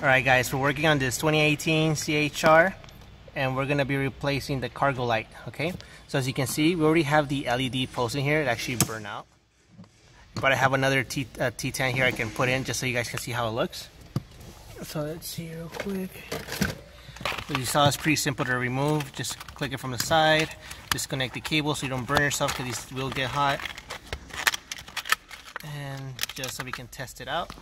Alright guys, we're working on this 2018 CHR and we're going to be replacing the cargo light, okay? So as you can see, we already have the LED post in here. It actually burned out. But I have another T10 here I can put in just so you guys can see how it looks. So let's see real quick. So you saw it's pretty simple to remove. Just click it from the side, disconnect the cable so you don't burn yourself because these will get hot. And just so we can test it out.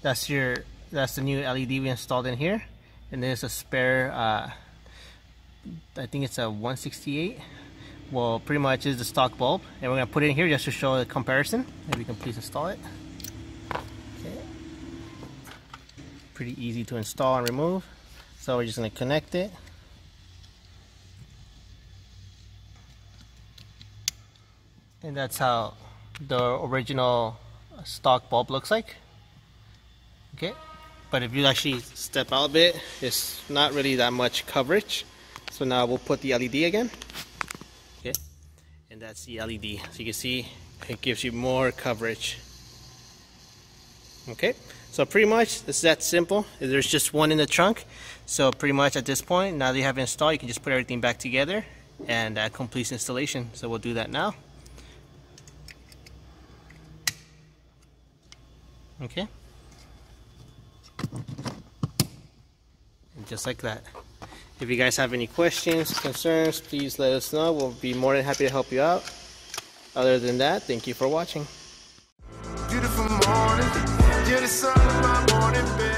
That's the new LED we installed in here, and there's a spare I think it's a 168. Well, pretty much is the stock bulb, and we're gonna put it in here just to show the comparison. Maybe you can please install it. Okay. Pretty easy to install and remove. So we're just gonna connect it. And that's how the original stock bulb looks like. Okay. But if you actually step out a bit, it's not really that much coverage. So now we'll put the LED again. Okay, and that's the LED. So you can see it gives you more coverage. Okay, so pretty much it's that simple. There's just one in the trunk. So pretty much at this point, now that you have it installed, you can just put everything back together and that completes installation. So we'll do that now. Okay. And just like that. If you guys have any questions, concerns, please let us know. We'll be more than happy to help you out. Other than that, thank you for watching. Beautiful morning, you're the sun of my morning bed.